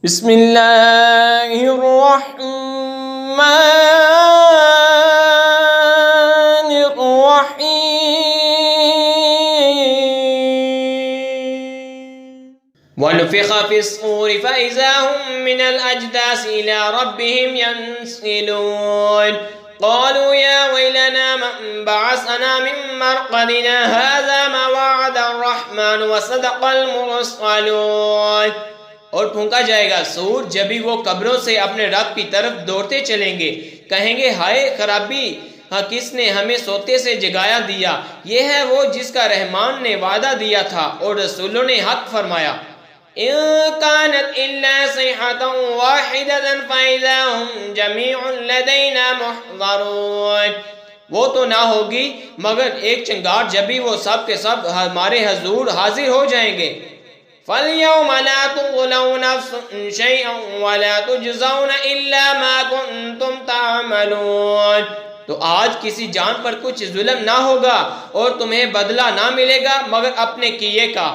بسم اللہ الرحمن الرحیم وَنُفِخَ فِي الصُّورِ فَإِذَا هُم مِّنَ الْأَجْدَاثِ إِلَىٰ رَبِّهِمْ يَنسِلُونَ قالوا يا ويلنا من بعثنا من مرقدنا هذا ما وعد الرحمن وصدق المرسلون اور پھونکا جائے گا سور جبھی وہ قبروں سے اپنے رب کی طرف دوڑتے چلیں گے، کہیں گے ہائے خرابی، کس نے ہمیں سوتے سے جگایا دیا؟ یہ ہے وہ جس کا رحمان نے وعدہ دیا تھا اور رسولوں نے حق فرمایا۔ إِن كَانَتْ إِلَّا صَيْحَةً وَاحِدَةً فَإِذَا هُمْ جَمِيعٌ لَدَيْنَا مُحْضَرُونَ وہ تو نہ ہوگی مگر ایک چنگار جبھی وہ سب کے سب ہمارے حضور حاضر ہو جائیں گے۔ فَالْيَوْمَ لَا تُظْلَمُ نَفْسٌ شَيْئًا وَلَا تُجْزَوْنَ إِلَّا مَا كُنتُمْ تَعْمَلُونَ تو آج کسی جان پر کچھ ظلم نہ ہوگا اور تمہیں بدلہ نہ ملے گا مگر اپنے کیے کا۔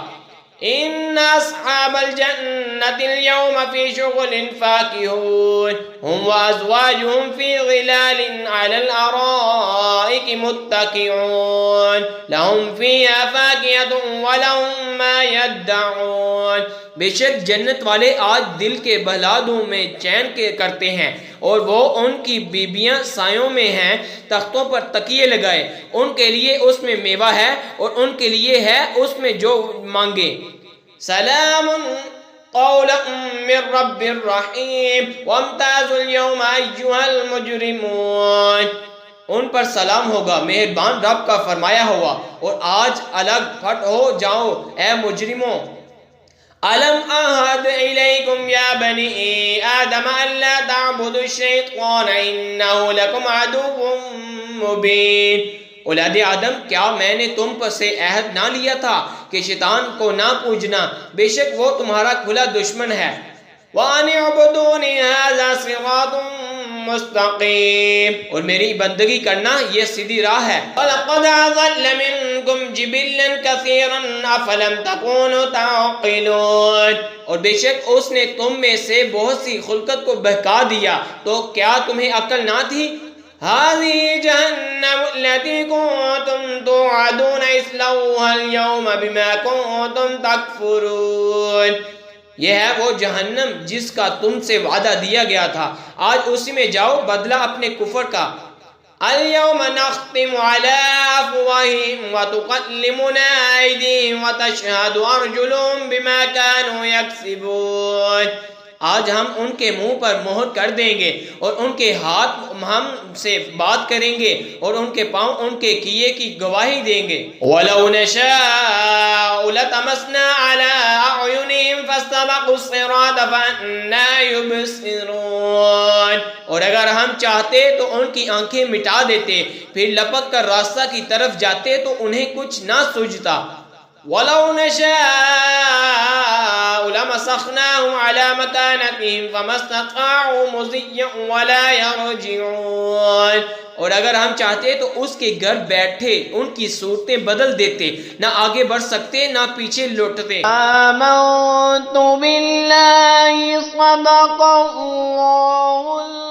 إِنَّ أَصْحَابَ الْجَنَّةِ الْيَوْمَ فِي شُغُلٍ فَاكِهُونَ هُمْ وَأَزْوَاجُهُمْ فِي ظِلَالٍ عَلَى الْأَرَائِكِ مُتَّكِئُونَ لَهُمْ فِيهَا فَاكِهَةٌ وَلَهُمْ مَا يَدَّعُونَ بے شک جنت والے آج دل کے بہلادوں میں چین کرتے ہیں اور وہ ان کی بیبیاں سایوں میں ہیں، تختوں پر تکیے لگائے، ان کے لیے اس میں میوہ ہے اور ان کے لیے ہے اس میں جو مانگے۔ سلام قولا من رب الرحیم وامتازوا اليوم ایھا المجرمون ان پر سلام ہوگا، مہربان رب کا فرمایا ہوا، اور آج الگ پھٹ ہو جاؤ اے مجرموں۔ أَلَمْ أَعْهَدْ إِلَيْكُمْ يَا بَنِي آدَمَ أَلَّا تَعْبُدُوا الشَّيْطَانَ إِنَّهُ لَكُمْ عَدُوٌّ مُّبِينٌ اولاد آدم کیا میں نے تم پر سے عہد نہ لیا تھا کہ شیطان کو نہ پوجنا، بے شک وہ تمہارا کھلا دشمن ہے۔ وَأَنِ اعْبُدُونِ هَٰذَا صِرَاطٌ مستقیم اور میری بندگی کرنا یہ سیدھی راہ ہے۔ وَلَقَدْ أَضَلَّ مِنكُمْ جِبِلًّا كَثِيرًا أَفَلَمْ تَكُونُوا تَعْقِلُونَ اور بے شک اس نے تم میں سے بہت سی خلقت کو بہکا دیا، تو کیا تمہیں عقل نہ تھی؟ هَٰذِهِ جَهَنَّمُ الَّتِي كُنتُمْ تُوعَدُونَ اصْلَوْهَا الْيَوْمَ بِمَا كُنتُمْ تَكْفُرُونَ یہ ہے وہ جہنم جس کا تم سے وعدہ دیا گیا تھا، آج اسی میں جاؤ بدلہ اپنے کفر کا۔ اليوم نختم على أفواههم وتكلمنا أيديهم وتشهد أرجلهم بما كانوا يكسبون آج ہم ان کے منہ پر مہر کر دیں گے اور ان کے ہاتھ ہم سے بات کریں گے اور ان کے پاؤں ان کے کیے کی گواہی دیں گے۔ وَلَوْ نَشَاءُ لَطَمَسْنَا عَلَىٰ أَعْيُنِهِمْ فَاسْتَبَقُوا الصِّرَاطَ فَأَنَّىٰ يُبْصِرُونَ اور اگر ہم چاہتے تو ان کی آنکھیں مٹا دیتے، پھر لپک کر راستہ کی طرف جاتے تو انہیں کچھ نہ سوجتا۔ وَلَوْ نَشَاءُ لَمَسَخْنَاهُمْ عَلَىٰ مَكَانَتِهِمْ فَمَا اسْتَطَاعُوا مُضِيًّا وَلَا يَرْجِعُونَ اور اگر ہم چاہتے تو اس کے گھر بیٹھے ان کی صورتیں بدل دیتے، نہ آگے بڑھ سکتے نہ پیچھے لوٹتے۔ آمنت باللہ صدق اللہ